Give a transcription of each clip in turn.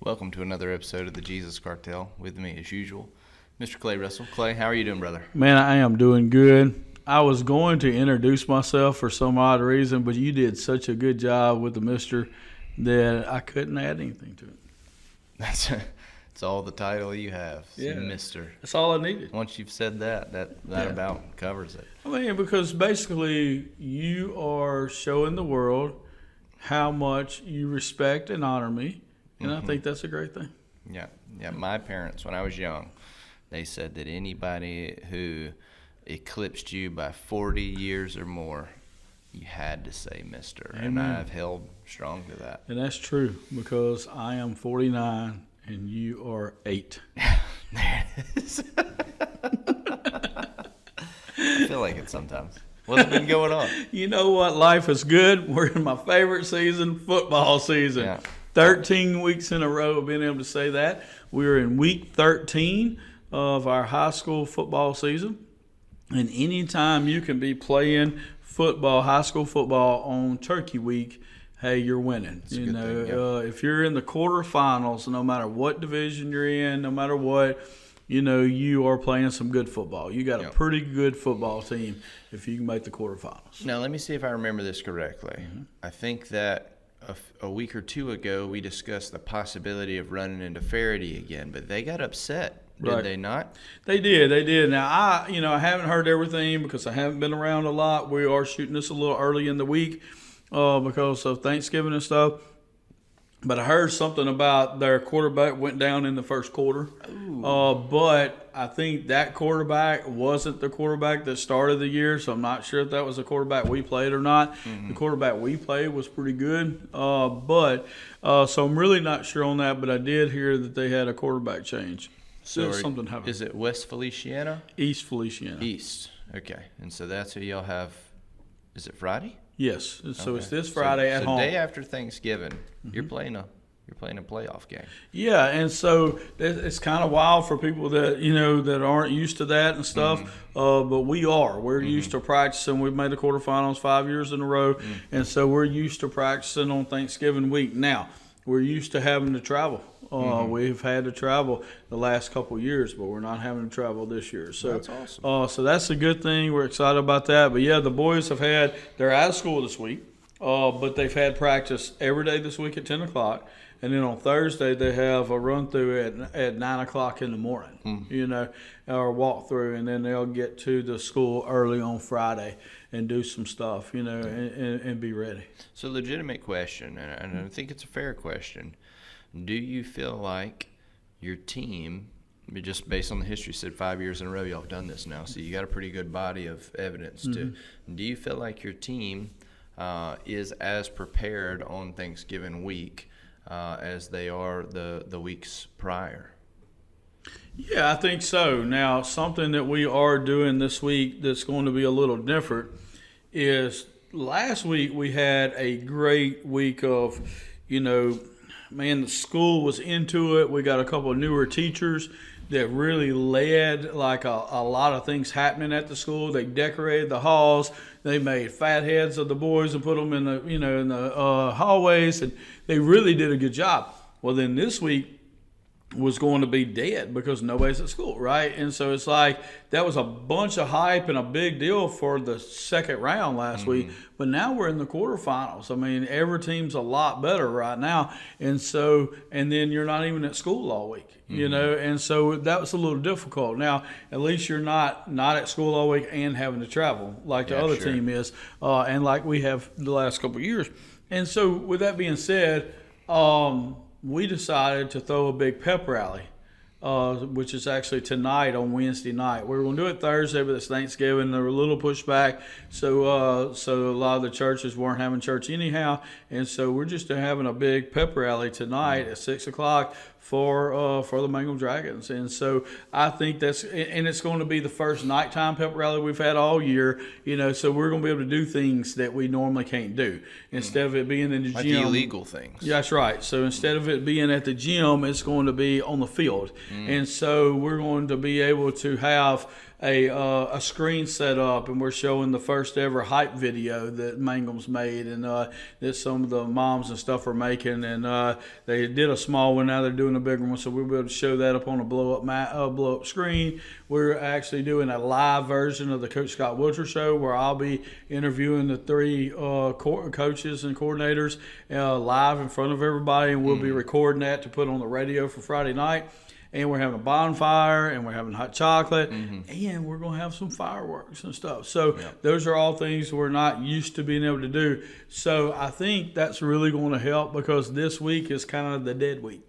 Welcome to another episode of the Jesus Cartel. With me, as usual, Mr. Clay Russell. Clay, how are you doing, brother? Man, I am doing good. I was going to introduce myself for some odd reason, but you did such a good job with the Mr. that I couldn't add anything to it. That's all the title you have, Mr. That's all I needed. Once you've said that about covers it. I mean, because basically you are showing the world how much you respect and honor me, and I think that's a great thing. Yeah. My parents, when I was young, they said that anybody who eclipsed you by 40 years or more, you had to say Mr. Amen. And I've held strong to that. And that's true because I am 49 and you are 8. There it is. I feel like it sometimes. What's been going on? You know what? Life is good. We're in my favorite season, football season. Yeah. 13 weeks in a row of being able to say that. We're in week 13 of our high school football season. And anytime you can be playing football, high school football on Turkey Week, hey, you're winning. That's a good thing, yeah. If you're in the quarterfinals, no matter what division you're in, no matter what, you are playing some good football. You got a pretty good football team if you can make the quarterfinals. Now, let me see if I remember this correctly. Mm-hmm. I think that a week or two ago we discussed the possibility of running into Faraday again, but they got upset. Did they not? They did. Now, I haven't heard everything because I haven't been around a lot. We are shooting this a little early in the week because of Thanksgiving and stuff. But I heard something about their quarterback went down in the first quarter. But I think that quarterback wasn't the quarterback that started the year, so I'm not sure if that was the quarterback we played or not. Mm-hmm. The quarterback we played was pretty good. So I'm really not sure on that, but I did hear that they had a quarterback change. So something happened. Is it West Feliciana? East Feliciana. East. Okay. And so that's who y'all have. Is it Friday? Yes. So it's this Friday at home. So day after Thanksgiving, you're playing a playoff game. Yeah, and so it's kind of wild for people that that aren't used to that and stuff. But we are. We're used to practicing. We've made the quarterfinals 5 years in a row, and so we're used to practicing on Thanksgiving week. Now we're used to having to travel. We've had to travel the last couple of years, but we're not having to travel this year. So that's awesome. So that's a good thing. We're excited about that. But yeah, the boys they're out of school this week, but they've had practice every day this week at 10 o'clock. And then on Thursday, they have a run through at 9 o'clock in the morning, or walk through. And then they'll get to the school early on Friday and do some stuff, and be ready. So legitimate question, and I think it's a fair question. Do you feel like your team, just based on the history, said 5 years in a row y'all have done this now, so you got a pretty good body of evidence too. Do you feel like your team is as prepared on Thanksgiving week as they are the weeks prior? Yeah, I think so. Now, something that we are doing this week that's going to be a little different is last week we had a great week of, the school was into it. We got a couple of newer teachers that really led like a lot of things happening at the school. They decorated the halls. They made fat heads of the boys and put them in the hallways, and they really did a good job. Well, then this week was going to be dead because nobody's at school, right? And so it's like that was a bunch of hype and a big deal for the second round last week. But now we're in the quarterfinals. I mean, every team's a lot better right now. And then you're not even at school all week, and so that was a little difficult. Now, at least you're not at school all week and having to travel like the other team is, and like we have the last couple of years. And so with that being said, we decided to throw a big pep rally, which is actually tonight on Wednesday night. We were going to do it Thursday, but it's Thanksgiving. There were a little pushback, so a lot of the churches weren't having church anyhow, and so we're just having a big pep rally tonight at 6 o'clock for the Mangum Dragons. And so I think it's going to be the first nighttime pep rally we've had all year, so we're going to be able to do things that we normally can't do. Instead of it being in the like gym. illegal things. Yeah, that's right. So instead of it being at the gym, it's going to be on the field. And so we're going to be able to have a screen set up, and we're showing the first ever hype video that Mangum's made, and that some of the moms and stuff are making, and they did a small one. Now they're doing a bigger one, so we'll be able to show that up on a blow up screen. We're actually doing a live version of the Coach Scott Wilter show, where I'll be interviewing the three coaches and coordinators live in front of everybody, and we'll be recording that to put on the radio for Friday night. And we're having a bonfire, and we're having hot chocolate, and we're going to have some fireworks and stuff. So those are all things we're not used to being able to do. So I think that's really going to help, because this week is kind of the dead week,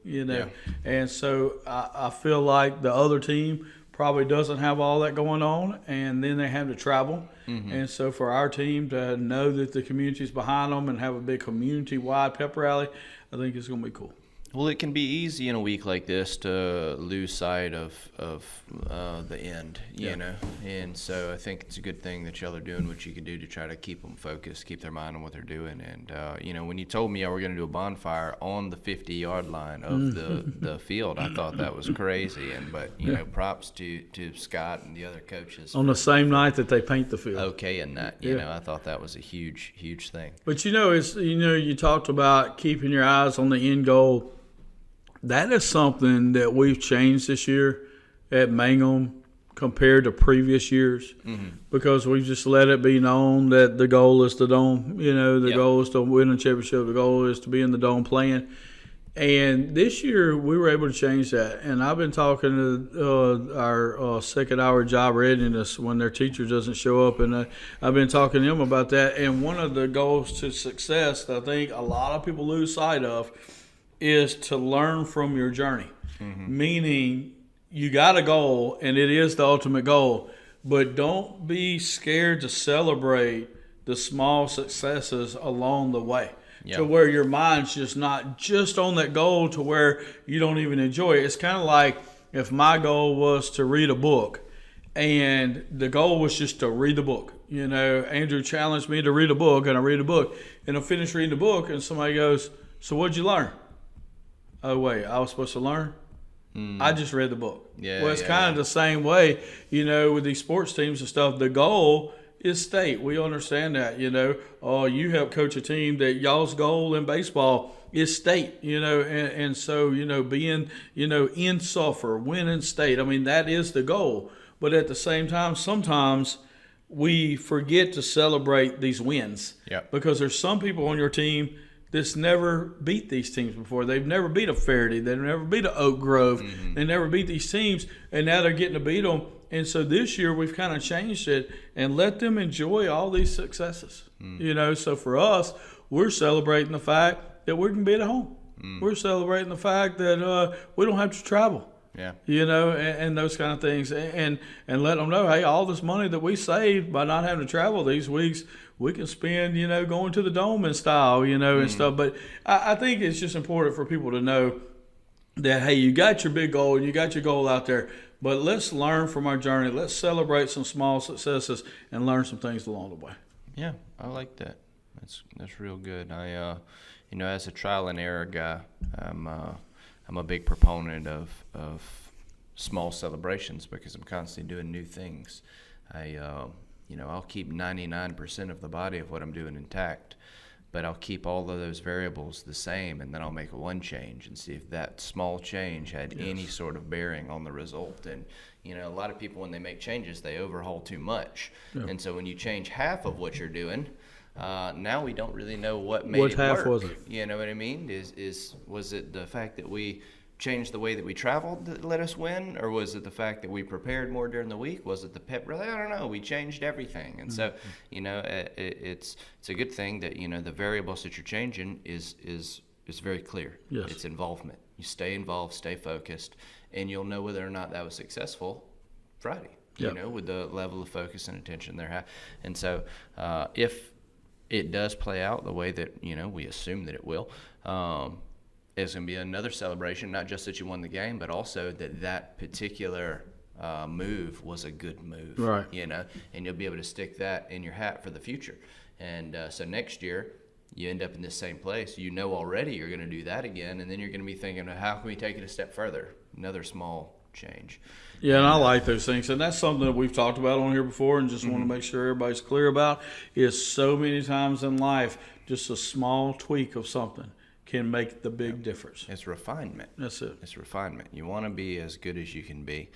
And so I feel like the other team probably doesn't have all that going on, and then they have to travel. And so for our team to know that the community's behind them and have a big community-wide pep rally, I think it's going to be cool. Well, it can be easy in a week like this to lose sight of the end, you know. And so I think it's a good thing that y'all are doing what you can do to try to keep them focused, keep their mind on what they're doing. And, when you told me y'all were going to do a bonfire on the 50-yard line of the field, I thought that was crazy. But props to Scott and the other coaches. On the same night that they paint the field. Okay, and that, I thought that was a huge, huge thing. But, you talked about keeping your eyes on the end goal. That is something that we've changed this year at Mangum compared to previous years, because we've just let it be known that the goal is the dome. The goal is to win a championship. The goal is to be in the dome playing. And this year we were able to change that. And I've been talking to our second-hour job readiness when their teacher doesn't show up, and I've been talking to them about that. And one of the goals to success that I think a lot of people lose sight of is to learn from your journey. Meaning you got a goal, and it is the ultimate goal, but don't be scared to celebrate the small successes along the way, to where your mind's just not just on that goal to where you don't even enjoy it. It's kind of like if my goal was to read a book, and the goal was just to read the book. Andrew challenged me to read a book, and I read a book, and I finish reading the book, and somebody goes, "So what'd you learn?" Oh, wait, I was supposed to learn? I just read the book. Well, it's kind of the same way, with these sports teams and stuff. The goal is state. We understand that, you help coach a team that y'all's goal in baseball is state, and so, being, in Sulphur, winning state. I mean, that is the goal. But at the same time, sometimes we forget to celebrate these wins. Because there's some people on your team that's never beat these teams before. They've never beat a Faraday. They've never beat a Oak Grove. They never beat these teams, and now they're getting to beat them. And so this year we've kind of changed it and let them enjoy all these successes. So for us, we're celebrating the fact that we can be at home. We're celebrating the fact that we don't have to travel. And those kind of things, and let them know, hey, all this money that we saved by not having to travel these weeks, we can spend, going to the dome in style, and stuff. But I think it's just important for people to know that, hey, you got your big goal and you got your goal out there, but let's learn from our journey. Let's celebrate some small successes and learn some things along the way. Yeah, I like that. That's real good. I, as a trial and error guy, I'm a big proponent of small celebrations, because I'm constantly doing new things. I'll keep 99% of the body of what I'm doing intact, but I'll keep all of those variables the same, and then I'll make one change and see if that small change had any sort of bearing on the result. And, a lot of people, when they make changes, they overhaul too much. And so when you change half of what you're doing, now we don't really know what made it half work. Was it? You know what I mean? Was it the fact that we changed the way that we traveled that let us win, or was it the fact that we prepared more during the week? Was it the pep rally? I don't know. We changed everything, and so it's a good thing that the variables that you're changing is very clear. It's involvement. You stay involved, stay focused, and you'll know whether or not that was successful Friday. With the level of focus and attention there. And so if it does play out the way that we assume that it will, it's going to be another celebration, not just that you won the game, but also that particular move was a good move, right? And you'll be able to stick that in your hat for the future. And so next year, you end up in the same place. Already you're going to do that again, and then you're going to be thinking, how can we take it a step further? Another small change. Yeah, and I like those things, and that's something that we've talked about on here before, and just want to make sure everybody's clear about. Is so many times in life, just a small tweak of something can make the big difference. It's refinement. That's it. It's refinement. You want to be as good as you can be.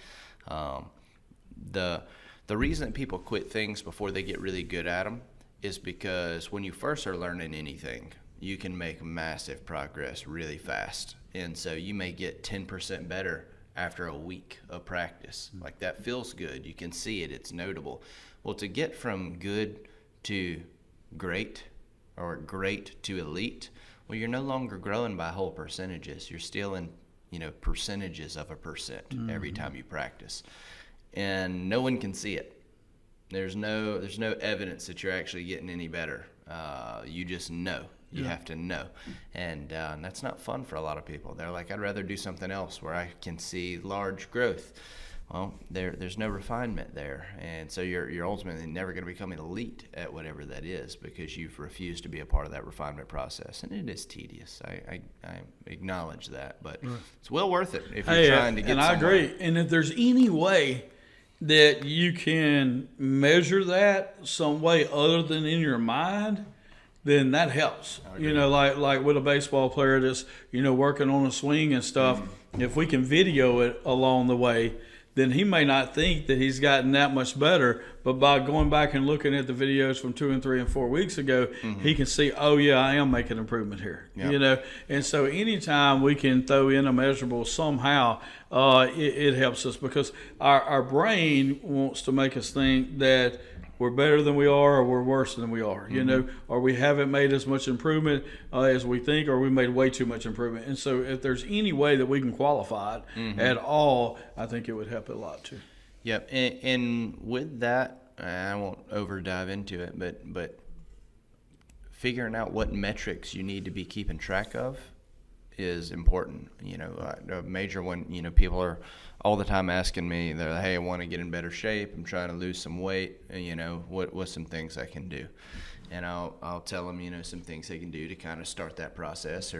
The reason that people quit things before they get really good at them is because when you first are learning anything, you can make massive progress really fast. And so you may get 10% better after a week of practice. Like, that feels good. You can see it. It's notable. Well, to get from good to great, or great to elite, well, you're no longer growing by whole percentages. You're still in, percentages of a percent every time you practice. And no one can see it. There's no evidence that you're actually getting any better. You just know. You have to know. And that's not fun for a lot of people. They're like, I'd rather do something else where I can see large growth. Well, there's no refinement there. And so you're ultimately never going to become an elite at whatever that is, because you've refused to be a part of that refinement process. And it is tedious. I acknowledge that. But it's well worth it if you're trying to get somewhere. And I agree. And if there's any way that you can measure that some way other than in your mind, then that helps. Like with a baseball player that's, working on a swing and stuff, if we can video it along the way, then he may not think that he's gotten that much better, but by going back and looking at the videos from 2 and 3 and 4 weeks ago, he can see, oh yeah, I am making improvement here. Yep. And so anytime we can throw in a measurable somehow, it helps us, because our brain wants to make us think that we're better than we are, or we're worse than we are, or we haven't made as much improvement as we think, or we made way too much improvement. And so if there's any way that we can qualify it at all, I think it would help a lot too. Yep. And with that, I won't over dive into it, but figuring out what metrics you need to be keeping track of is important. A major one, people are all the time asking me, they're like, hey, I want to get in better shape. I'm trying to lose some weight. What's some things I can do? And I'll tell them, some things they can do to kind of start that process.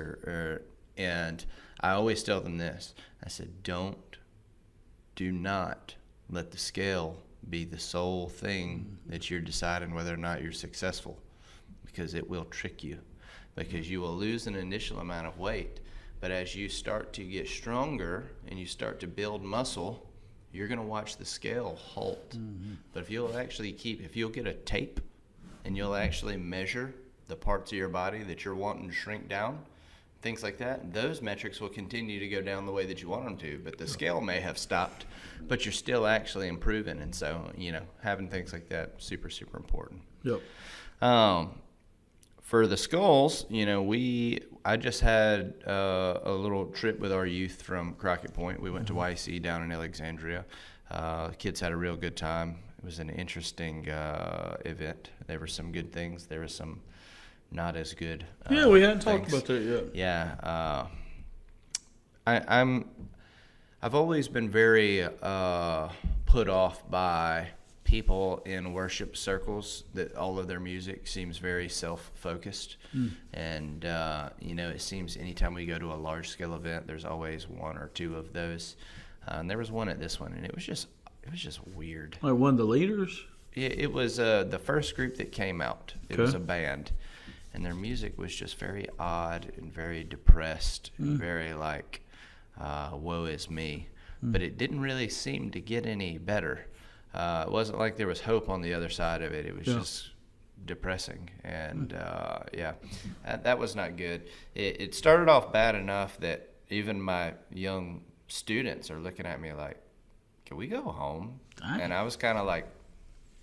And I always tell them this. I said, do not let the scale be the sole thing that you're deciding whether or not you're successful, because it will trick you. Because you will lose an initial amount of weight, but as you start to get stronger and you start to build muscle, you're going to watch the scale halt. But if you'll get a tape and you'll actually measure the parts of your body that you're wanting to shrink down, things like that, those metrics will continue to go down the way that you want them to, but the scale may have stopped, but you're still actually improving. And so, having things like that, super, super important. Yep. For the skulls, I just had a little trip with our youth from Crockett Point. We went to YC down in Alexandria. The kids had a real good time. It was an interesting event. There were some good things. There was some not as good we hadn't talked things. about that yet. Yeah. I've always been very put off by people in worship circles that all of their music seems very self-focused. And it seems anytime we go to a large-scale event, there's always one or two of those. And there was one at this one, and it was just weird. Like one of the leaders? It was the first group that came out. It was a band, and their music was just very odd and very depressed and very like, woe is me. But it didn't really seem to get any better. It wasn't like there was hope on the other side of it. It was just depressing. And, that was not good. It started off bad enough that even my young students are looking at me like, can we go home? And I was kind of like,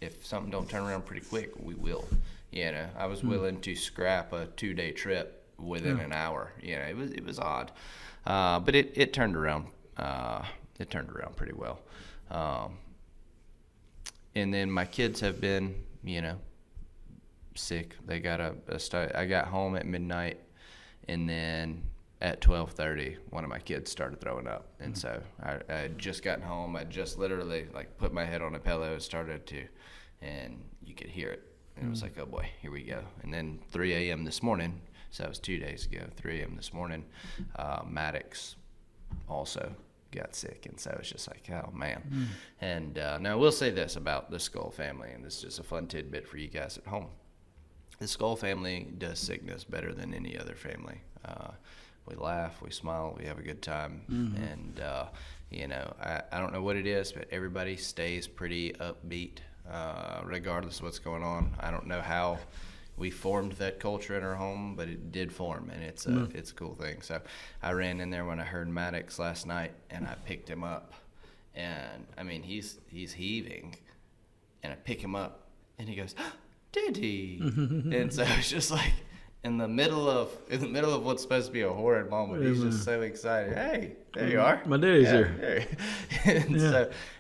if something don't turn around pretty quick, we will. I was willing to scrap a 2-day trip within an hour. It was odd. But it turned around. It turned around pretty well. And then my kids have been, sick. They got I got home at midnight, and then at 12:30, one of my kids started throwing up. And so I had just gotten home. I just literally put my head on a pillow and started to, and you could hear it. And it was like, oh boy, here we go. And then 3 a.m. this morning, so that was 2 days ago, 3 a.m. this morning, Maddox also got sick, and so it's just like, oh man. And now I will say this about the Skull family, and this is just a fun tidbit for you guys at home. The Skull family does sickness better than any other family. We laugh, we smile, we have a good time, and you know, I don't know what it is, but everybody stays pretty upbeat regardless of what's going on. I don't know how we formed that culture in our home, but it did form, and it's a cool thing. So I ran in there when I heard Maddox last night, and I picked him up, and I mean he's heaving, and I pick him up, and he goes, "Diddy," and so it's just like in the middle of what's supposed to be a horrid moment, he's just so excited. Hey, there you are. My daddy's here.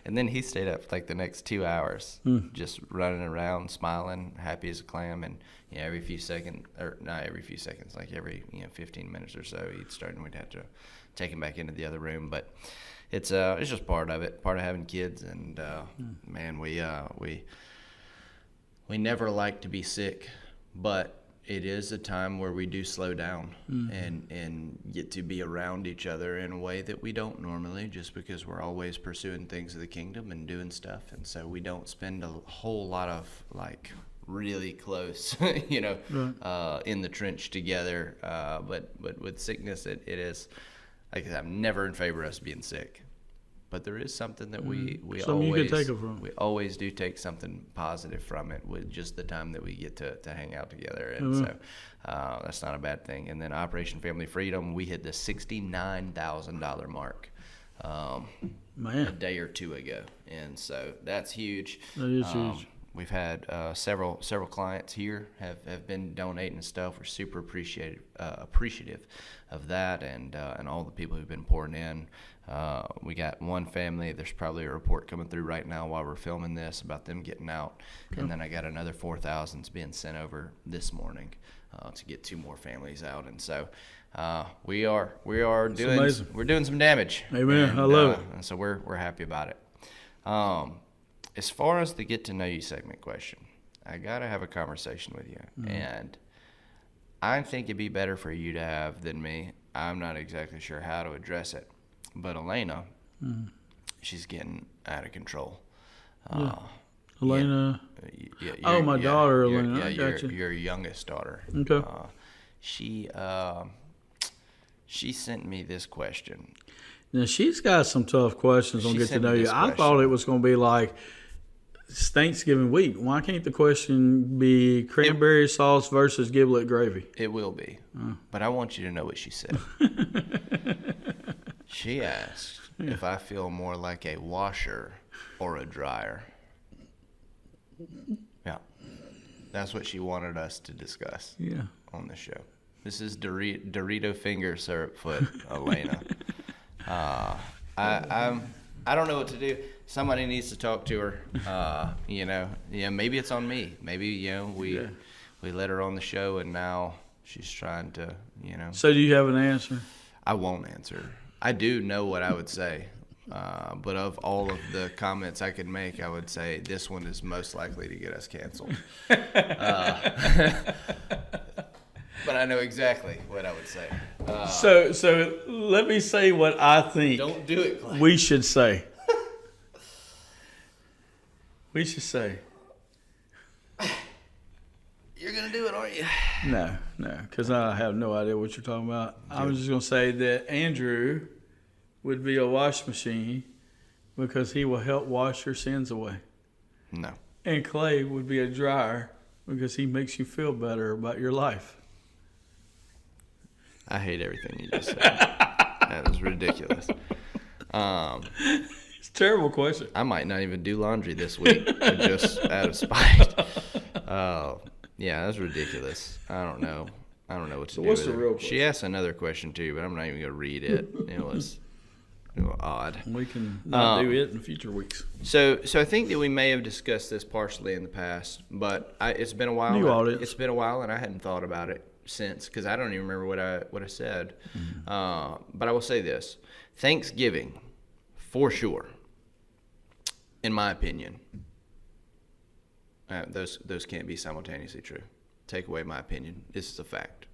And then he stayed up like the next 2 hours, just running around, smiling, happy as a clam, and every few seconds, or not every few seconds, like every 15 minutes or so, he'd start, and we'd have to take him back into the other room. But it's just part of it, part of having kids, and man, we never like to be sick, but it is a time where we do slow down and get to be around each other in a way that we don't normally, just because we're always pursuing things of the kingdom and doing stuff. And so we don't spend a whole lot of like really close, in the trench together. But with sickness, it is, like I said, I'm never in favor of us being sick. But there is something that we always do take something positive from it, with just the time that we get to hang out together. And so that's not a bad thing. And then Operation Family Freedom, we hit the $69,000 mark a day or two ago. And so that's huge. That is huge. We've had several clients here have been donating stuff. We're super appreciative of that, and all the people who've been pouring in. We got one family. There's probably a report coming through right now while we're filming this about them getting out, and then I got another 4,000's being sent over this morning to get 2 more families out. And so we are doing some damage. Amen. I love it. And so we're happy about it. As far as the get to know you segment question, I gotta have a conversation with you, and I think it'd be better for you to have than me. I'm not exactly sure how to address it, but Elena, she's getting out of control. Elena. My daughter, Elena. I got your youngest daughter. Okay. She sent me this question. Now she's got some tough questions on get to know you. I thought it was going to be like, it's Thanksgiving week. Why can't the question be cranberry sauce versus giblet gravy? It will be. But I want you to know what she said. She asked if I feel more like a washer or a dryer. Yeah. That's what she wanted us to discuss on the show. This is Dorito finger syrup foot, Elena. I don't know what to do. Somebody needs to talk to her. Maybe it's on me. Maybe we let her on the show, and now she's trying to. So do you have an answer? I won't answer. I do know what I would say, but of all of the comments I could make, I would say this one is most likely to get us canceled. But I know exactly what I would say. So let me say what I think. Don't do it, Clay. We should say. We should say. You're going to do it, aren't you? No, because I have no idea what you're talking about. I was just going to say that Andrew would be a wash machine because he will help wash your sins away. No. And Clay would be a dryer because he makes you feel better about your life. I hate everything you just said. That was ridiculous. It's a terrible question. I might not even do laundry this week, just out of spite. Yeah, that's ridiculous. I don't know what to do. What's with the it. real question? She asked another question too, but I'm not even going to read it. It was odd. We can not do it in future weeks. So I think that we may have discussed this partially in the past, but it's been a while. It's been a while, and I hadn't thought about it since, because I don't even remember what I said. But I will say this: Thanksgiving, for sure, in my opinion. Those can't be simultaneously true. Take away my opinion. This is a fact.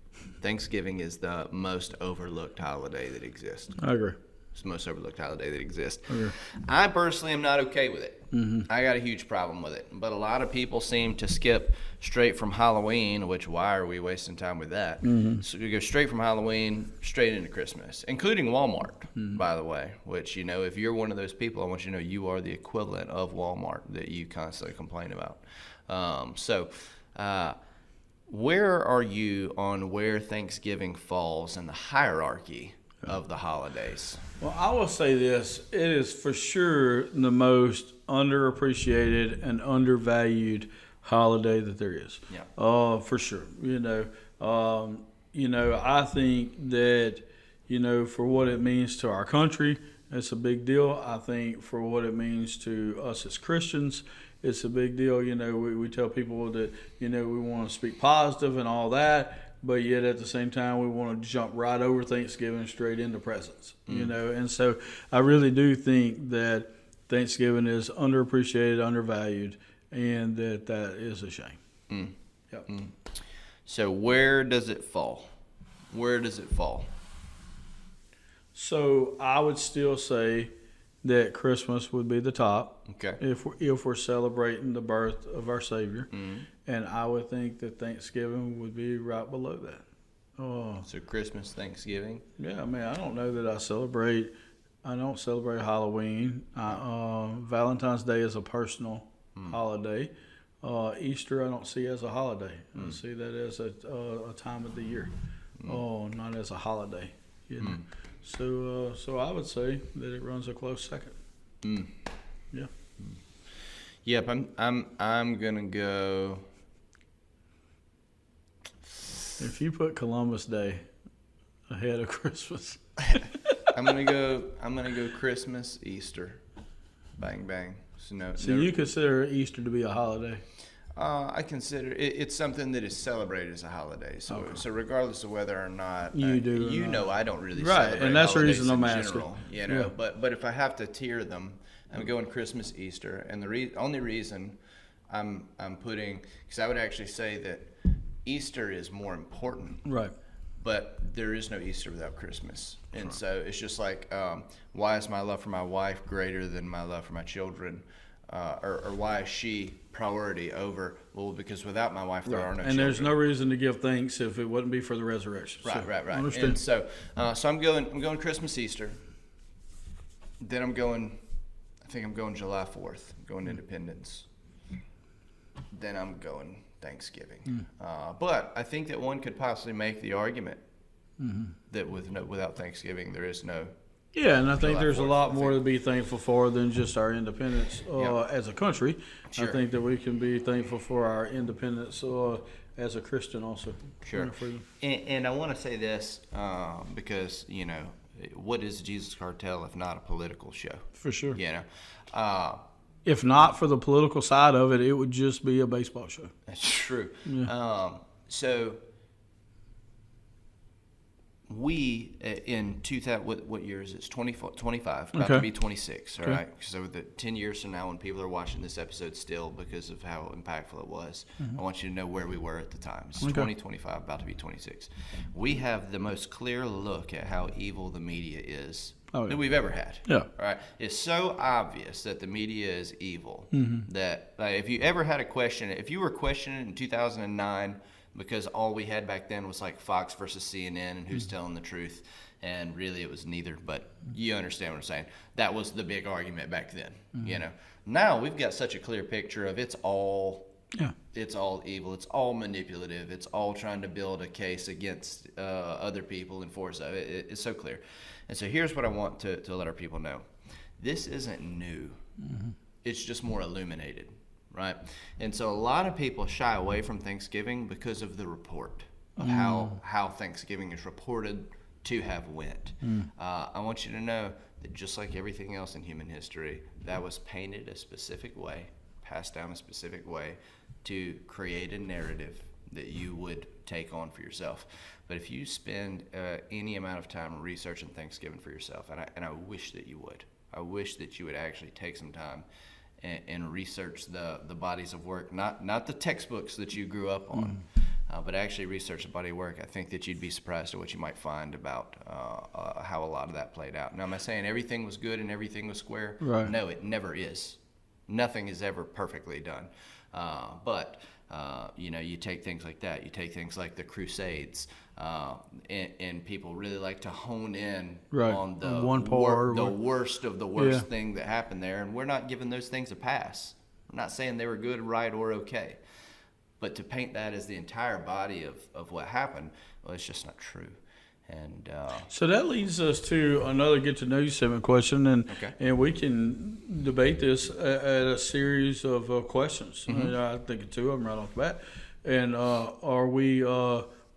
Thanksgiving is the most overlooked holiday that exists. I agree. It's the most overlooked holiday that exists. Okay. I personally am not okay with it. Mm-hmm. I got a huge problem with it. But a lot of people seem to skip straight from Halloween, which why are we wasting time with that? Mm-hmm. So you go straight from Halloween straight into Christmas, including Walmart, by the way, which, you know, if you're one of those people, I want you to know you are the equivalent of Walmart that you constantly complain about. Where are you on where Thanksgiving falls in the hierarchy of the holidays? Well, I will say this. It is for sure the most underappreciated and undervalued holiday that there is. Yeah. For sure. I think that, for what it means to our country, it's a big deal. I think for what it means to us as Christians, it's a big deal. We tell people that, we want to speak positive and all that, but yet at the same time, we want to jump right over Thanksgiving straight into presents, And so I really do think that Thanksgiving is underappreciated, undervalued, and that is a shame. Yep. So where does it fall? Where does it fall? So I would still say that Christmas would be the top. Okay. If we're celebrating the birth of our Savior, and I would think that Thanksgiving would be right below that. So Christmas, Thanksgiving. Yeah, I mean, I don't know that I don't celebrate Halloween. Valentine's Day is a personal holiday. Easter I don't see as a holiday. I see that as a time of the year. Not as a holiday. So I would say that it runs a close second. Yeah. Yep, I'm gonna go. If you put Columbus Day ahead of Christmas, I'm gonna go Christmas, Easter, bang bang. So you consider Easter to be a holiday? I consider it's something that is celebrated as a holiday. So Okay. so regardless of whether or not You do or not. I don't really Right, celebrate and that's the holidays reason I'm in asking. general, Yeah. But if I have to tier them, I'm going Christmas, Easter, and the only reason I'm putting, because I would actually say that Easter is more important. Right. But there is no Easter without Christmas. And so it's just like, why is my love for my wife greater than my love for my children? Or why is she priority over? Well, because without my wife, there are no children. And there's no reason to give thanks if it wouldn't be for the resurrection. Right. Understood. And so I'm going Christmas, Easter. Then I think I'm going July 4th. I'm going Independence. Then I'm going Thanksgiving. But I think that one could possibly make the argument that without Thanksgiving, there is no. Yeah, and I think July there's a 4th, lot I more think. to be thankful for than just our independence as a country. Sure. I think that we can be thankful for our independence as a Christian also. Sure. And I want to say this because, what is Jesus Cartel if not a political show? For sure. If If not for the political side of it, it would just be a baseball show. That's true. Yeah. So we in 2000, what year is it? It's 25, about to be 26. All right. So the 10 years from now, when people are watching this episode still because of how impactful it was, I want you to know where we were at the time. It's 2025, about to be 26. We have the most clear look at how evil the media is that we've ever had. Yeah. All right. It's so obvious that the media is evil that if you ever had a question, if you were questioning in 2009 because all we had back then was like Fox versus CNN and who's telling the truth, and really it was neither, but you understand what I'm saying. That was the big argument back then, Now we've got such a clear picture of it's all evil, it's all manipulative, it's all trying to build a case against other people and force it. It's so clear. And so here's what I want to let our people know. This isn't new. It's just more illuminated, right? And so a lot of people shy away from Thanksgiving because of the report of how Thanksgiving is reported to have went. I want you to know that just like everything else in human history, that was painted a specific way, passed down a specific way to create a narrative that you would take on for yourself. But if you spend any amount of time researching Thanksgiving for yourself, and I wish that you would, I wish that you would actually take some time and research the bodies of work, not the textbooks that you grew up on, but actually research the body of work, I think that you'd be surprised at what you might find about how a lot of that played out. Now, am I saying everything was good and everything was square? Right. No, it never is. Nothing is ever perfectly done. But you take things like that. You take things like the Crusades, and people really like to hone in on the one part, the worst of the worst thing that happened there. And we're not giving those things a pass. I'm not saying they were good, right, or okay. But to paint that as the entire body of what happened, well, it's just not true. And so that leads us to another get to know you segment question, and we can debate this at a series of questions. Mm-hmm. I think of two of them right off the bat. And are we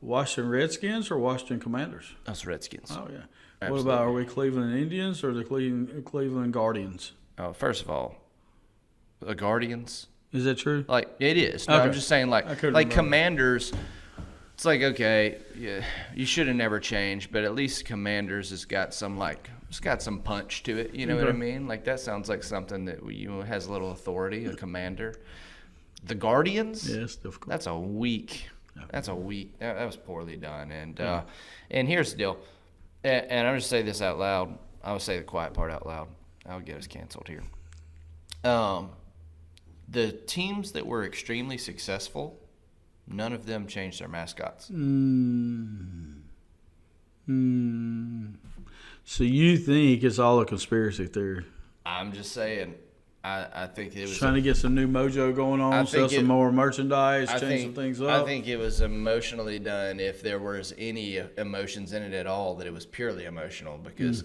Washington Redskins or Washington Commanders? us Redskins. Oh yeah. Absolutely. What about, are we Cleveland Indians or the Cleveland Guardians? First of all, the Guardians. Is that true? Like, it is. No, Okay. I'm just saying, I couldn't like remember. Commanders, it's like, okay, yeah, you should have never changed, but at least Commanders has got some, it's got some punch to it. You know what I mean? Like, that sounds like something that has a little authority, a commander. The Guardians? Yeah, it's difficult. That was poorly done. And here's the deal. And I'm just say this out loud. I will say the quiet part out loud. I'll get us canceled here. The teams that were extremely successful, none of them changed their mascots. So you think it's all a conspiracy theory? I'm just saying. I think it was Trying to get some new mojo going on, sell some more merchandise, change some things up. I think it was emotionally done. If there was any emotions in it at all, that it was purely emotional because,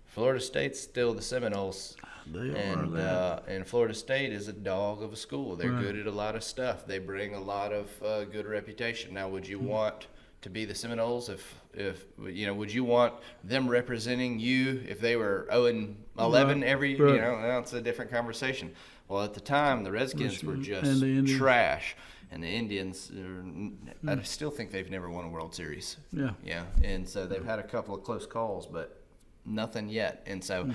Florida State's still the Seminoles. They are. And Florida State is a dog of a school. They're good at a lot of stuff. They bring a lot of good reputation. Now, would you want to be the Seminoles if would you want them representing you if they were 0-11 every? That's a different conversation. Well, at the time, the Redskins were just trash, and the Indians. I still think they've never won a World Series. Yeah. Yeah, and so they've had a couple of close calls, but nothing yet. And so.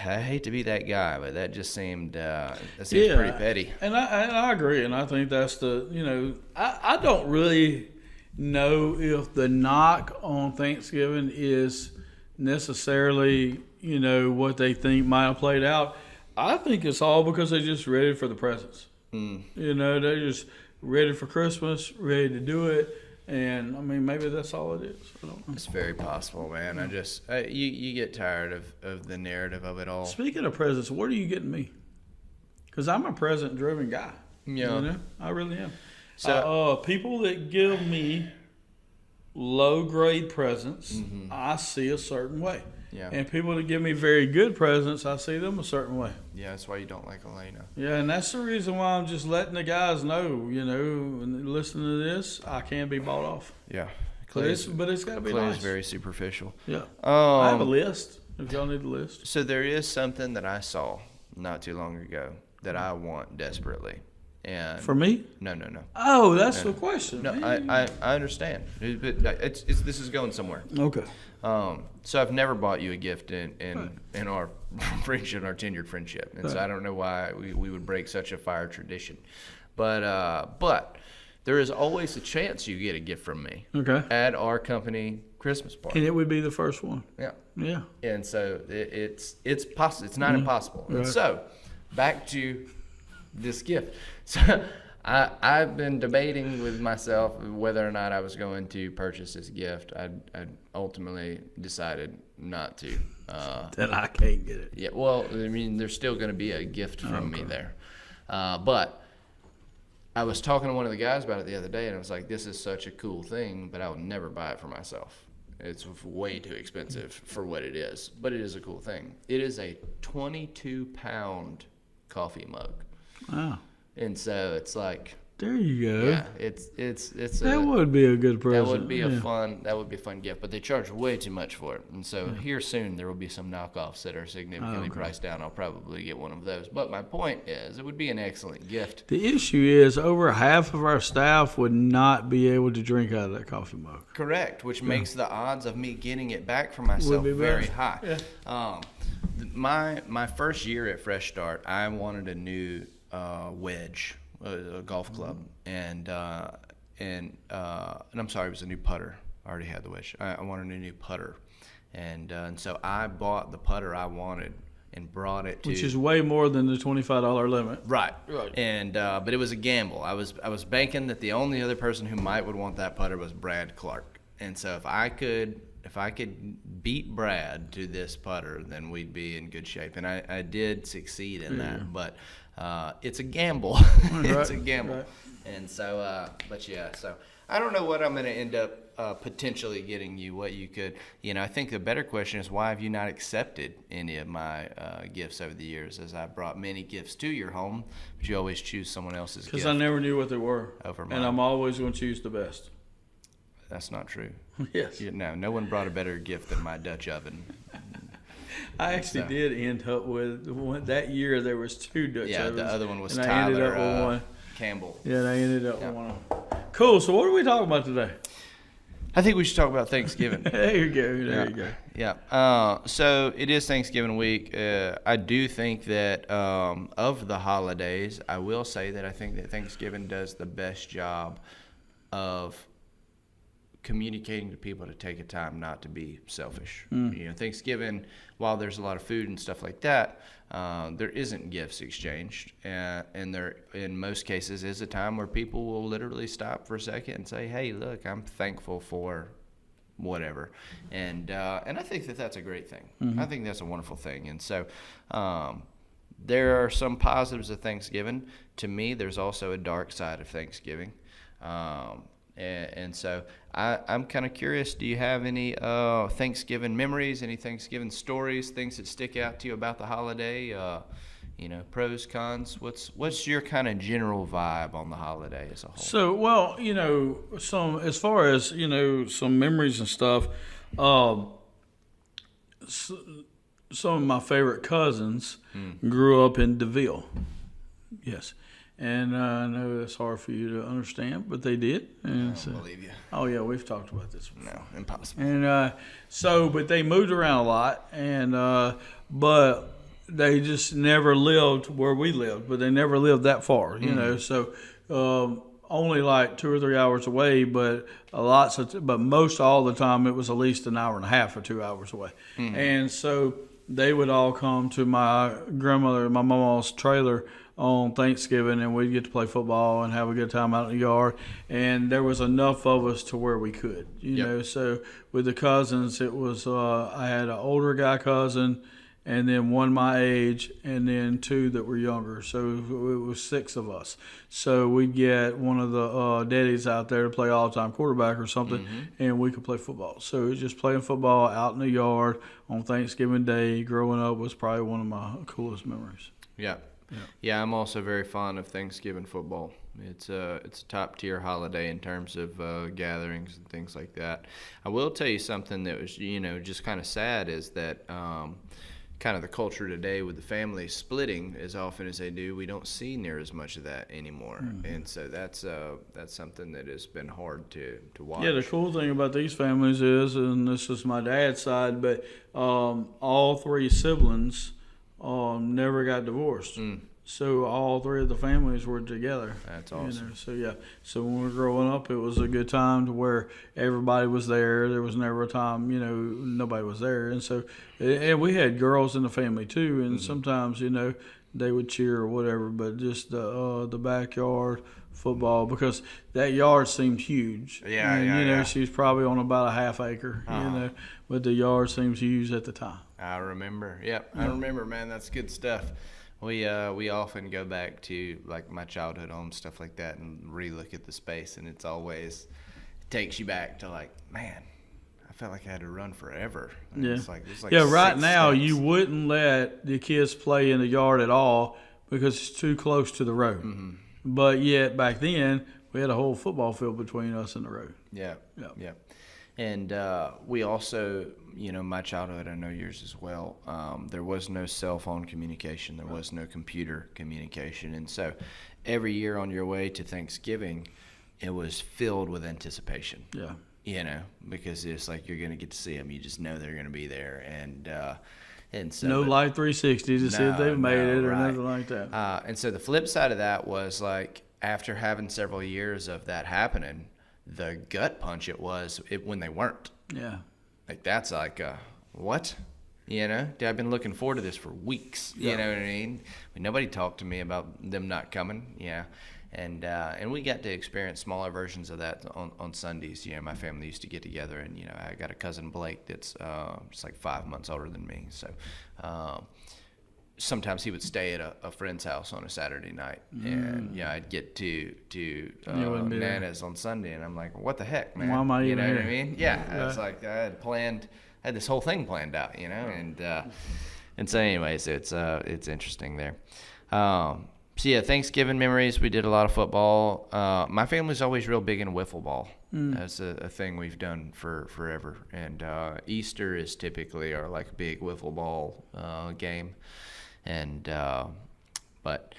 I hate to be that guy, but that just seemed pretty petty. And I agree, and I think that's I don't really know if the knock on Thanksgiving is necessarily what they think might have played out. I think it's all because they're just ready for the presents. They're just ready for Christmas, ready to do it. And, I mean, maybe that's all it is. I don't know. It's very possible, man. You get tired of the narrative of it all. Speaking of presents, what are you getting me? Because I'm a present-driven guy. Yeah. I really am. So people that give me low-grade presents, I see a certain way. Yeah. And people that give me very good presents, I see them a certain way. Yeah, that's why you don't like Elena. Yeah, and that's the reason why I'm just letting the guys know, and listening to this, I can be bought off. Yeah. But it's got to be Clay nice. is very superficial. Yeah. I have a list, if y'all need a list. So there is something that I saw not too long ago that I want desperately. And For me? No. Oh, that's the question. No, I understand. But this is going somewhere. Okay. So I've never bought you a gift in our friendship, our tenured friendship, and so I don't know why we would break such a fire tradition, but there is always a chance you get a gift from me. Okay. At our company Christmas party. And it would be the first one. Yeah. Yeah. And so it's possible. It's not impossible. Right. And so back to this gift. So I've been debating with myself whether or not I was going to purchase this gift. I ultimately decided not to. That I can't get it. Yeah, well, I mean, there's still going to be a gift from me there. But I was talking to one of the guys about it the other day, and I was like, this is such a cool thing, but I would never buy it for myself. It's way too expensive for what it is, but it is a cool thing. It is a 22-pound coffee mug. Wow. And so it's like, there you go. yeah, it's That would be a good present. that would be a fun gift, but they charge way too much for it. And so here soon there will be some knockoffs that are significantly priced down. I'll probably get one of those. But my point is, it would be an excellent gift. The issue is over half of our staff would not be able to drink out of that coffee mug. Correct, which makes the odds of me getting it back for myself be very better. high. Yeah. My first year at Fresh Start, I wanted a new wedge a golf club, and I'm sorry, it was a new putter. I already had the wedge. I wanted a new putter, and so I bought the putter I wanted and brought it to, which is way more than the $25 limit. right. And but it was a gamble. I was banking that the only other person who would want that putter was Brad Clark, and so if I could beat Brad to this putter, then we'd be in good shape. And I did succeed in that, but it's a gamble. It's a gamble. Right. And so, but yeah, so I don't know what I'm going to end up potentially getting you, what you could, I think the better question is, why have you not accepted any of my gifts over the years, as I brought many gifts to your home, but you always choose someone else's gift. Because I never knew what they were. Over mine. And I'm always going to choose the best. That's not true. Yes. No one brought a better gift than my Dutch oven. I actually did end up with one. That year there was 2 Dutch ovens. Yeah, the other one was and I ended up with Tyler one. Campbell. Yeah, and I ended up with one. Cool. So what are we talking about today? I think we should talk about Thanksgiving. There you go. There you go. Yeah. So it is Thanksgiving week. I do think that of the holidays, I will say that I think that Thanksgiving does the best job of communicating to people to take a time not to be selfish. Thanksgiving, while there's a lot of food and stuff like that, there isn't gifts exchanged, and there, in most cases, is a time where people will literally stop for a second and say, "Hey, look, I'm thankful for whatever," and I think that that's a great thing. I think that's a wonderful thing, and so there are some positives of Thanksgiving. To me, there's also a dark side of Thanksgiving. And so I'm kind of curious, do you have any Thanksgiving memories, any Thanksgiving stories, things that stick out to you about the holiday? Pros, cons? What's your kind of general vibe on the holiday as a whole? So, well, as far as, some memories and stuff, some of my favorite cousins grew up in DeVille. Yes. And I know it's hard for you to understand, but they did. And I don't believe you. Oh, yeah, we've talked about this before. No, impossible. And but they moved around a lot, and but they just never lived where we lived, but they never lived that far, So only like 2 or 3 hours away, but but most all the time it was at least an hour and a half or 2 hours away. And so they would all come to my mama's trailer on Thanksgiving, and we'd get to play football and have a good time out in the yard. And there was enough of us to where we could, So with the cousins, it was I had an older guy cousin, and then one my age, and then 2 that were younger. So it was 6 of us. So we'd get one of the daddies out there to play all-time quarterback or something, and we could play football. So it was just playing football out in the yard on Thanksgiving Day growing up was probably one of my coolest memories. Yeah, I'm also very fond of Thanksgiving football. It's a top tier holiday in terms of gatherings and things like that. I will tell you something that was just kind of sad is that kind of the culture today with the families splitting as often as they do, we don't see near as much of that anymore. And so that's something that has been hard to watch. Yeah, the cool thing about these families is, and this is my dad's side, but all 3 siblings never got divorced. So all 3 of the families were together. That's awesome. So when we were growing up, it was a good time to where everybody was there. There was never a time, nobody was there. And so, and we had girls in the family too. And sometimes, they would cheer or whatever, but just the backyard football, because that yard seemed huge. Yeah. She was probably on about a half acre, but the yard seems huge at the time. I remember. Yep, I remember, man. That's good stuff. We often go back to like my childhood home, stuff like that, and relook at the space, and it takes you back to like, man, I felt like I had to run forever. And Yeah. It's like Right 6 now steps. you wouldn't let the kids play in the yard at all because it's too close to the road. But yet back then we had a whole football field between us and the road. Yeah. And we also, my childhood, I know yours as well, there was no cell phone communication. There was no computer communication. And so every year on your way to Thanksgiving, it was filled with anticipation. Yeah. Because it's like you're going to get to see them. You just know they're going to be there. And so No Live 360 to see if they've made it or right. nothing like that. And so the flip side of that was like after having several years of that happening, the gut punch when they weren't. Yeah. Like, that's like, what? You know, I've been looking forward to this for weeks. Yeah. You know what I mean? Nobody talked to me about them not coming. Yeah. And we got to experience smaller versions of that on Sundays. You know, my family used to get together, and, you know, I got a cousin, Blake, that's just like 5 months older than me. So sometimes he would stay at a friend's house on a Saturday night, and, you know, I'd get to Nana's on Sunday, and I'm like, what the heck, man? Why am I you even know what I here? mean? Yeah. I was like, I had this whole thing planned out, you know, and so anyways, it's interesting there. So yeah, Thanksgiving memories. We did a lot of football. My family's always real big in wiffle ball. That's a thing we've done for forever. And Easter is typically our like big wiffle ball game. And but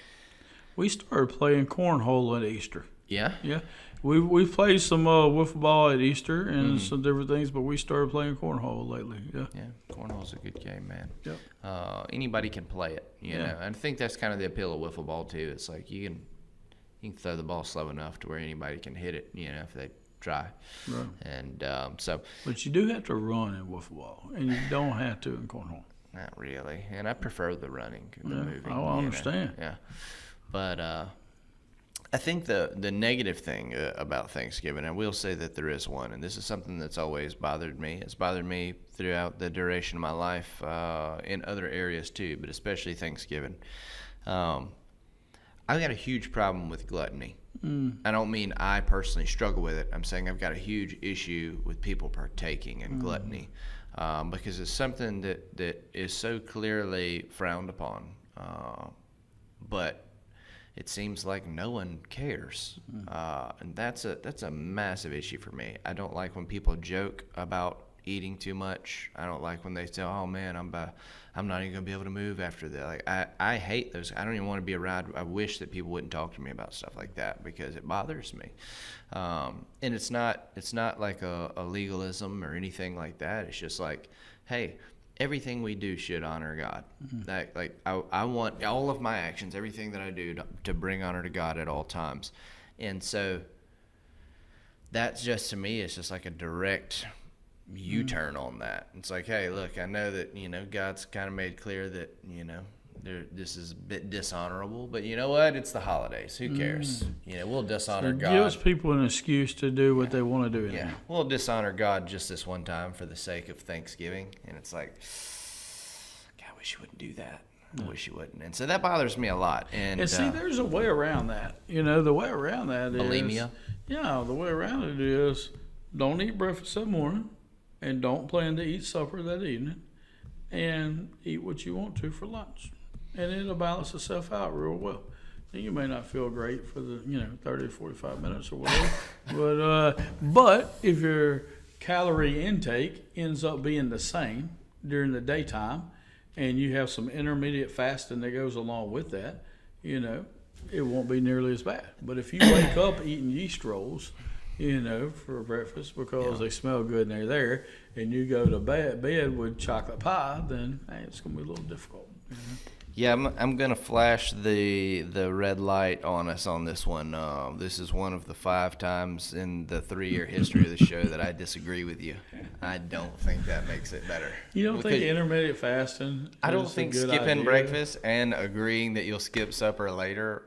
We started playing cornhole at Easter. yeah, Yeah. We've played some wiffle ball at Easter and some different things, but we started playing cornhole lately. Yeah. yeah, cornhole's a good game, man. Yep. Anybody can play it, you Yeah. know. And I think that's kind of the appeal of wiffle ball too. It's like you can throw the ball slow enough to where anybody can hit it, you know, if they try. Right. And so But you do have to run in wiffle ball, and you don't have to in cornhole. not really. And I prefer the running, the Yeah. moving. Oh, I you know. understand. Yeah. But I think the negative thing about Thanksgiving, I will say that there is one, and this is something that's always bothered me. It's bothered me throughout the duration of my life in other areas too, but especially Thanksgiving. I've got a huge problem with gluttony. I don't mean I personally struggle with it. I'm saying I've got a huge issue with people partaking in gluttony because it's something that is so clearly frowned upon. But it seems like no one cares, and that's a massive issue for me. I don't like when people joke about eating too much. I don't like when they say, "Oh man, I'm not even gonna be able to move after that." Like I hate those. I don't even want to be around. I wish that people wouldn't talk to me about stuff like that because it bothers me. And it's not like a legalism or anything like that. It's just like, hey, everything we do should honor God. I want all of my actions, everything that I do, to bring honor to God at all times. And so that's just, to me, it's just like a direct U-turn on that. It's like, hey, look, I know that, you know, God's kind of made clear that, you know, this is a bit dishonorable, but you know what? It's the holidays. Who cares? You know, we'll dishonor It God. gives people an excuse to do what they want to do. Yeah, we'll dishonor God just this one time for the sake of Thanksgiving. And it's like, God, I wish you wouldn't do that. I wish you wouldn't. And so that bothers me a lot. And see, there's a way around that. You know, the way around that is bulimia. Yeah, the way around it is don't eat breakfast that morning, and don't plan to eat supper that evening, and eat what you want to for lunch, and it'll balance itself out real well. You may not feel great for the 30 to 45 minutes or whatever, but if your calorie intake ends up being the same during the daytime, and you have some intermediate fasting that goes along with that, you know, it won't be nearly as bad. But if you wake up eating yeast rolls, you know, for breakfast because they smell good and they're there, and you go to bed with chocolate pie, then hey, it's going to be a little difficult. You know? Yeah, I'm gonna flash the red light on us on this one. This is one of the 5 times in the 3-year history of the show that I disagree with you. I don't think that makes it better. You don't think intermittent fasting? I don't is a think good skipping idea? breakfast and agreeing that you'll skip supper later,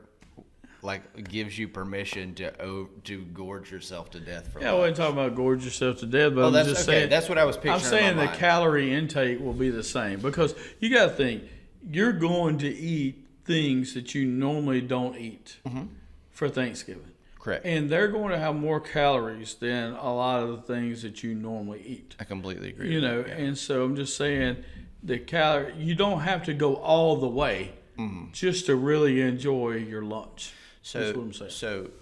like, gives you permission to gorge yourself to death for Yeah, I lunch. wasn't talking about gorge yourself to death, but Oh, I'm that's just okay. saying. That's what I was picturing. I'm saying in my the mind. calorie intake will be the same because you got to think you're going to eat things that you normally don't eat for Thanksgiving. Correct. And they're going to have more calories than a lot of the things that you normally eat. I completely agree. You with know, that, yeah. and so I'm just saying you don't have to go all the way just to really enjoy your lunch. That's what I'm saying.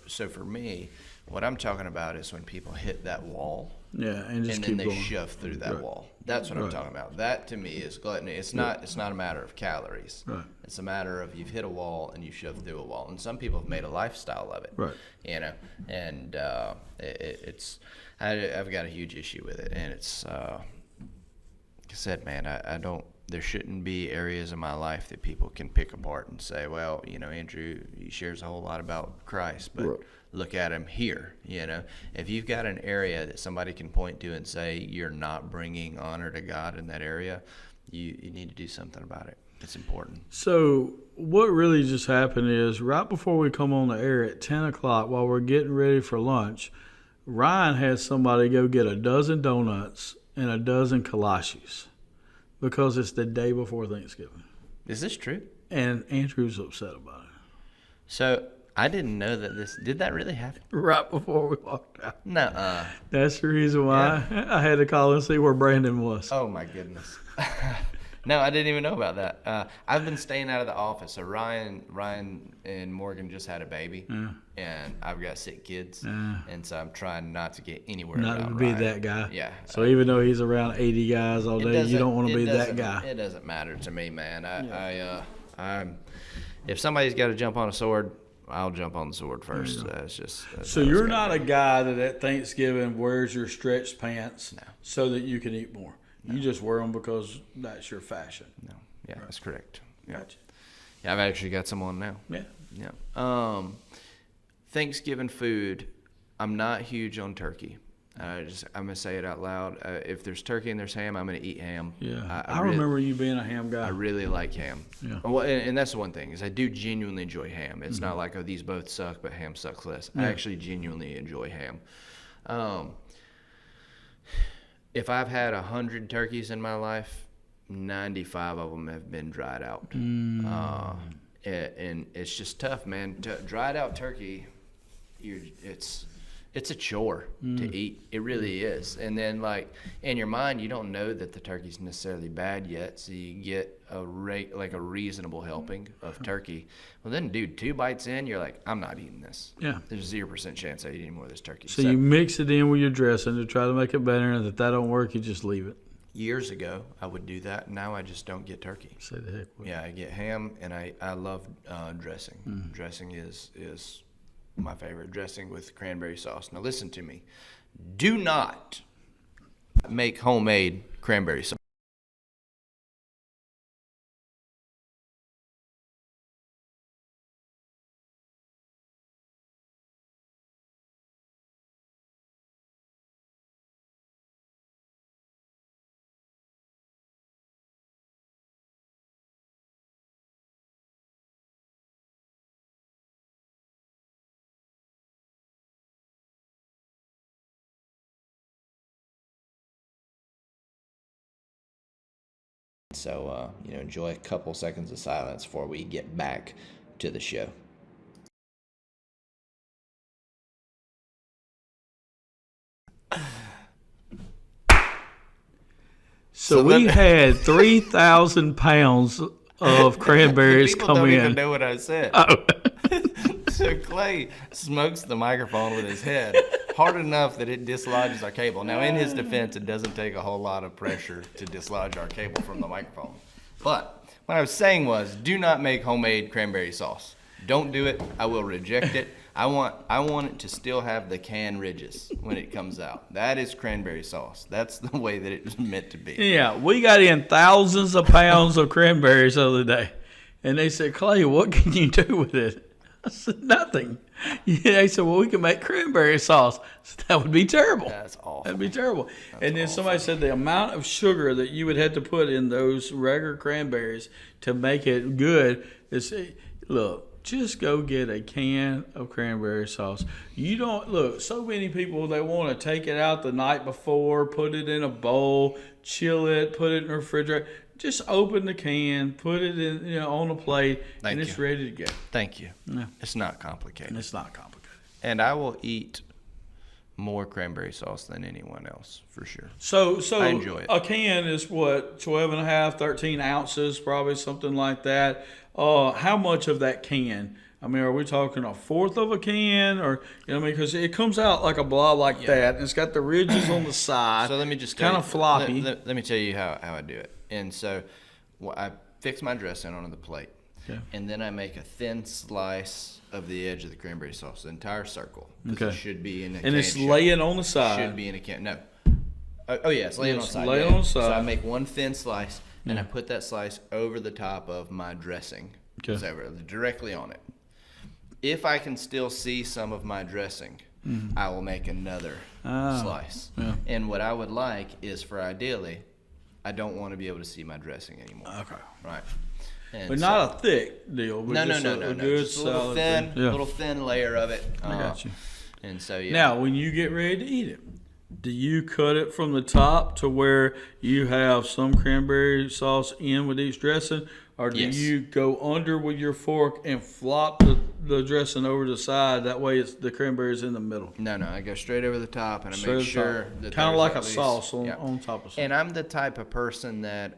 So for me, what I'm talking about is when people hit that wall. Yeah, and just And keep then they going. shove through that Right. wall. That's what I'm Right. talking about. That to me is gluttony. It's not a matter of calories. Right. It's a matter of you've hit a wall and you shove through a wall. And some people have made a lifestyle of it. Right. You know, and I've got a huge issue with it. And it's like I said, man, I don't there shouldn't be areas of my life that people can pick apart and say, well, Andrew, he shares a whole lot about Christ, but Right. look at him here. If you've got an area that somebody can point to and say you're not bringing honor to God in that area, you need to do something about it. It's important. So what really just happened is right before we come on the air at 10 o'clock while we're getting ready for lunch, Ryan had somebody go get a dozen donuts and a dozen kolaches because it's the day before Thanksgiving. Is this true? And Andrew's upset about it. So I didn't know that did that really happen? Right before we walked out. No. That's the reason why I had to call and see where Brandon was. Oh my goodness. No, I didn't even know about that. I've been staying out of the office. So Ryan and Morgan just had a baby, and I've got sick kids, and so I'm trying not to get anywhere Not around to be Ryan. that guy. Yeah. So even though he's around 80 guys all day, you don't want to be that guy. It doesn't matter to me, man. I'm if somebody's got to jump on a sword, I'll jump on the sword first. That's So you're not a guy that at Thanksgiving wears your stretched pants so that you can eat more. You just wear them because that's your fashion. No. Yeah, that's correct. Yeah. Gotcha. Yeah, I've actually got some on now. Yeah. Yeah. Thanksgiving food, I'm not huge on turkey. I'm gonna say it out loud. If there's turkey and there's ham, I'm gonna eat ham. Yeah. I remember you being a ham guy. I really like ham. Yeah. Well, and that's the one thing is I do genuinely enjoy ham. It's not like, oh, these both suck, but ham sucks less. I actually genuinely enjoy ham. If I've had 100 turkeys in my life, 95 of them have been dried out. And it's just tough, man. Dried out turkey, it's a chore to eat. It really is. And then, like, in your mind, you don't know that the turkey's necessarily bad yet, so you get a reasonable helping of turkey. Well, then, dude, 2 bites in, you're like, I'm not eating this. Yeah. There's 0% chance I eat any more of this turkey. So you mix it in with your dressing to try to make it better, and if that don't work, you just leave it. Years ago, I would do that. Now I just don't get turkey. Say the heck with it. Yeah, I get ham, and I love dressing. Dressing is my favorite, dressing with cranberry sauce. Now listen to me. Do not make homemade cranberry sauce. So, enjoy a couple seconds of silence before we get back to the show. So we had 3,000 pounds of cranberries People come don't in. even know what I said. Oh. So Clay smokes the microphone with his head hard enough that it dislodges our cable. Now, in his defense, it doesn't take a whole lot of pressure to dislodge our cable from the microphone. But what I was saying was, do not make homemade cranberry sauce. Don't do it. I will reject it. I want it to still have the can ridges when it comes out. That is cranberry sauce. That's the way that it was meant to be. Yeah, we got in thousands of pounds of cranberries the other day. And they said, Clay, what can you do with it? I said, nothing. Yeah, they said, well, we can make cranberry sauce. I said, that would be terrible. That's awful. That'd be terrible. And then awful. somebody said the amount of sugar that you would have to put in those regular cranberries to make it good is, look, just go get a can of cranberry sauce. You don't, look, so many people, they want to take it out the night before, put it in a bowl, chill it, put it in the refrigerator. Just open the can, put it in, on a plate, and it's ready to go. Thank you. Yeah. It's not complicated. And it's not complicated. And I will eat more cranberry sauce than anyone else, for sure. So I enjoy it. A can is what, 12 and a half, 13 ounces, probably something like that. How much of that can? I mean, are we talking a fourth of a can, or because it comes out like a blob like that, and it's got the ridges on the side. So let me just kind of floppy. Let me tell you how I do it. And so, I fix my dressing onto the plate, and then I make a thin slice of the edge of the cranberry sauce, the entire circle. Okay. It should be in a can. And it's shape. laying on the side. Should be in a can. No. Oh yeah, it's laying on the side. Laying on the side. So I make one thin slice. and I put that slice over the top of my dressing, Okay. so directly on it. If I can still see some of my dressing, I will make another slice. Yeah. And what I would like is for ideally, I don't want to be able to see my dressing anymore. Okay. Right. And But so- not a thick deal. But no, just a good just a little solid thin, thing. Yeah. little thin layer of it. I got you. And so yeah. Now, when you get ready to eat it, do you cut it from the top to where you have some cranberry sauce in with each dressing, or do Yes. you go under with your fork and flop the dressing over the side? That way, the cranberry's in the middle. No, I go straight over the top, and I Straight make over the sure top. that Kind of there's like at a least- sauce on, yeah. on top of something. And I'm the type of person that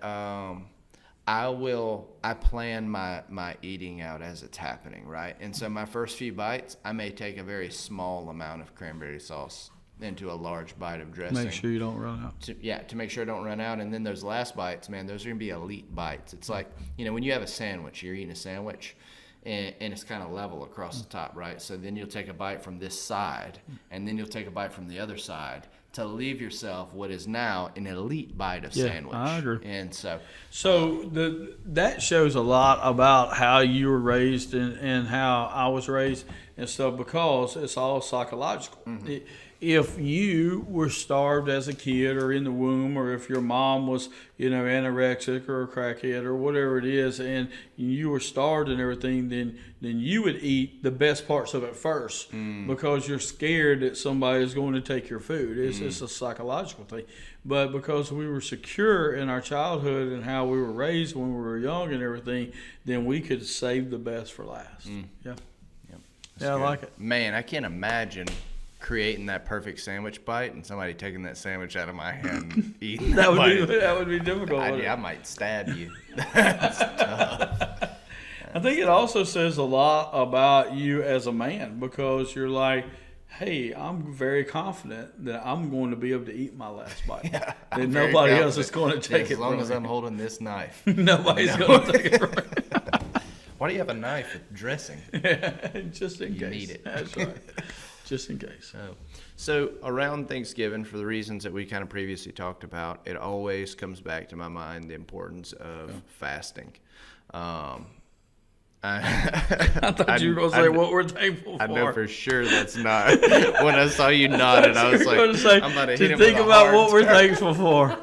I plan my eating out as it's happening, right? And so my first few bites, I may take a very small amount of cranberry sauce into a large bite of dressing. Make sure you don't run out. To make sure I don't run out. And then those last bites, man, those are going to be elite bites. It's like, when you have a sandwich, you're eating a sandwich, and it's kind of level across the top, right? So then you'll take a bite from this side, and then you'll take a bite from the other side to leave yourself what is now an elite bite of Yeah, sandwich. I agree. And so, So that shows a lot about how you were raised and how I was raised and stuff, because it's all psychological. If you were starved as a kid or in the womb, or if your mom was, anorexic or a crackhead or whatever it is, and you were starved and everything, then you would eat the best parts of it first because you're scared that somebody is going to take your food. It's a psychological thing. But because we were secure in our childhood and how we were raised when we were young and everything, then we could save the best for last. Yeah. that's I good. like it. Man, I can't imagine creating that perfect sandwich bite and somebody taking that sandwich out of my hand and eating that bite. That would be difficult. wouldn't it? I might stab you. I think it also says a lot about you as a man, because you're like, hey, I'm very confident that I'm going to be able to eat my last bite. That I'm very nobody else confident is going to take it as long from as me. I'm holding this knife. Nobody's going to take it from me. Why do you have a knife with dressing? Just in You case. need it. That's right. Just in case. So around Thanksgiving, for the reasons that we kind of previously talked about, it always comes back to my mind the importance of fasting. I thought you were going to say what we're thankful for. I know for sure that's not. When I saw you nodded, I was You were like, gonna say, I'm about to hit to him think with a about hard what we're turn. thankful for.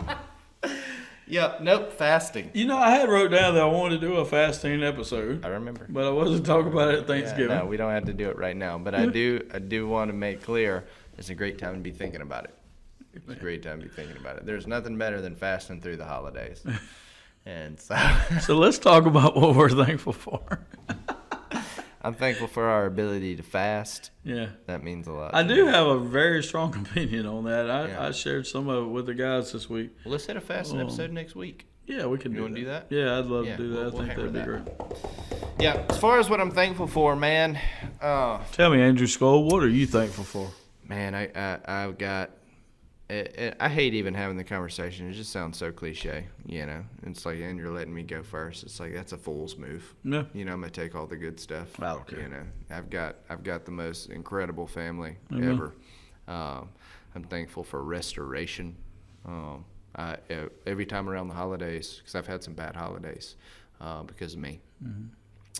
Yep, nope, fasting. I had wrote down that I wanted to do a fasting episode, I remember. but I wasn't talking about it at Thanksgiving. No, we don't have to do it right now, but I do want to make clear it's a great time to be thinking about it. It's a great time to be thinking about it. There's nothing better than fasting through the holidays. And so So let's talk about what we're thankful for. I'm thankful for our ability to fast. Yeah. That means a lot. I to do me. have a very strong opinion on that. Yeah. I shared some of it with the guys this week. Well, let's hit a fasting episode next week. Yeah, we can You do wanna do that? Yeah, I'd love Yeah, to do that. we'll I think hammer that'd be that. great. Yeah, as far as what I'm thankful for, man, Tell me, Andrew Skoll, what are you thankful for? man, I've got. I hate even having the conversation. It just sounds so cliche, It's like, and you're letting me go first. It's like that's a fool's move. Yeah. I'm gonna take all the good stuff. I don't care. I've got the most incredible family Amen. ever. I'm thankful for restoration. Every time around the holidays, because I've had some bad holidays because of me. Mm-hmm.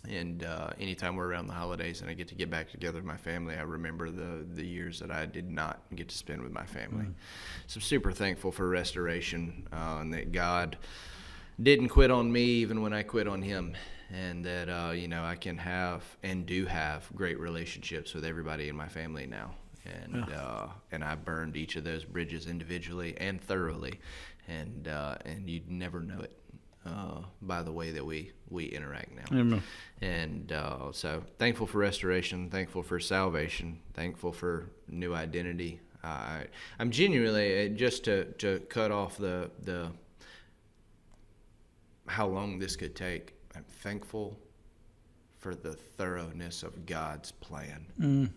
And anytime we're around the holidays and I get to get back together with my family, I remember the years that I did not get to spend with my family. So I'm super thankful for restoration and that God didn't quit on me even when I quit on him. And that, I can have and do have great relationships with everybody in my family now. And I burned each of those bridges individually and thoroughly. And you'd never know it. By the way that we interact now. Amen. And so thankful for restoration, thankful for salvation, thankful for new identity. I'm genuinely, just to cut off the how long this could take, I'm thankful for the thoroughness of God's plan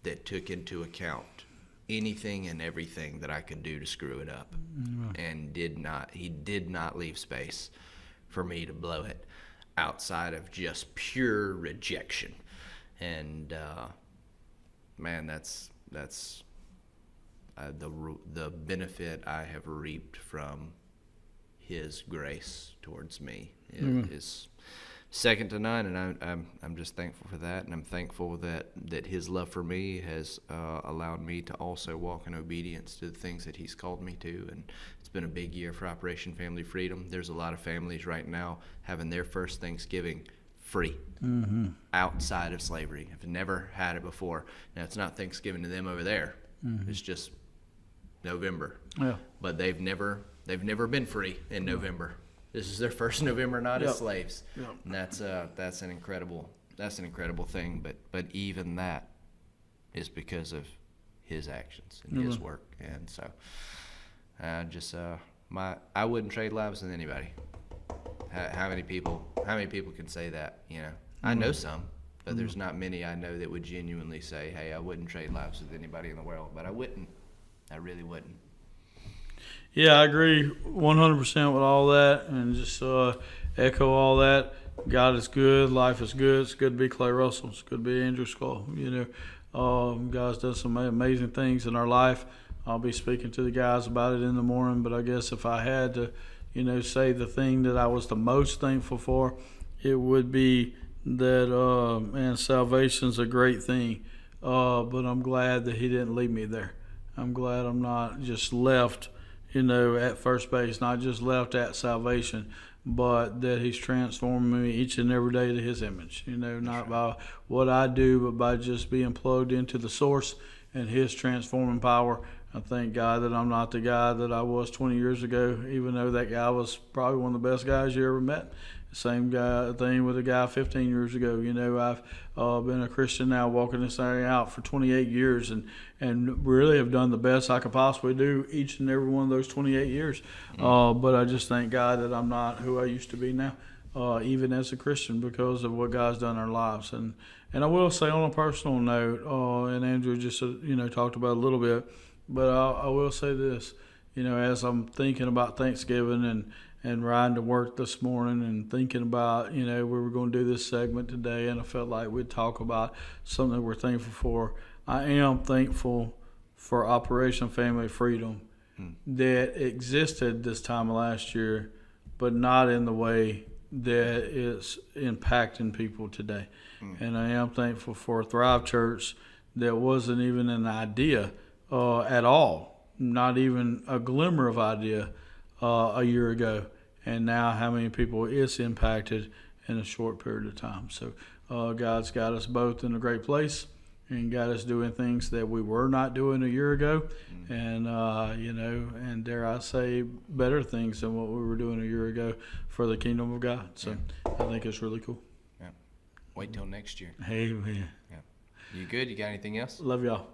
that took into account anything and everything that I could do to screw it up, and he did not leave space for me to blow it outside of just pure rejection. And man, that's the benefit I have reaped from his grace towards me is second to none, and I'm just thankful for that, and I'm thankful that his love for me has allowed me to also walk in obedience to the things that he's called me to. And it's been a big year for Operation Family Freedom. There's a lot of families right now having their first Thanksgiving free, outside of slavery. Have never had it before. Now, it's not Thanksgiving to them over there. It's just November. Yeah. But they've never been free in November. This is their first November not as slaves. Yep. And that's an incredible thing. But even that is because of his actions and his work. And so I wouldn't trade lives with anybody. How many people can say that? You know, I know some, but there's not many I know that would genuinely say, "Hey, I wouldn't trade lives with anybody in the world." But I wouldn't. I really wouldn't. Yeah, I agree 100% with all that, and just echo all that. God is good. Life is good. It's good to be Clay Russell. It's good to be Andrew Skull. You know, God's done some amazing things in our life. I'll be speaking to the guys about it in the morning, but I guess if I had to, you know, say the thing that I was the most thankful for, it would be that, man, salvation's a great thing, but I'm glad that he didn't leave me there. I'm glad I'm not just left, you know, at first base, not just left at salvation, but that he's transforming me each and every day to his image, you know, not by what I do, but by just being plugged into the source and his transforming power. I thank God that I'm not the guy that I was 20 years ago, even though that guy was probably one of the best guys you ever met. Same thing with a guy 15 years ago. You know, I've been a Christian now, walking this area out for 28 years, and really have done the best I could possibly do each and every one of those 28 years. But I just thank God that I'm not who I used to be now, even as a Christian, because of what God's done in our lives. And I will say on a personal note, and Andrew just you know, talked about a little bit, but I will say this, you know, as I'm thinking about Thanksgiving and riding to work this morning and thinking about, you know, we were going to do this segment today, and I felt like we'd talk about something that we're thankful for. I am thankful for Operation Family Freedom that existed this time of last year, but not in the way that it's impacting people today. And I am thankful for Thrive Church that wasn't even an idea at all, not even a glimmer of idea a year ago, and now how many people it's impacted in a short period of time. So God's got us both in a great place and got us doing things that we were not doing a year ago, and you know, and dare I say, better things than what we were doing a year ago for the kingdom of God. So I think it's really cool. Yeah. Wait till next year. Amen. Yeah. You good? You got anything else? Love y'all.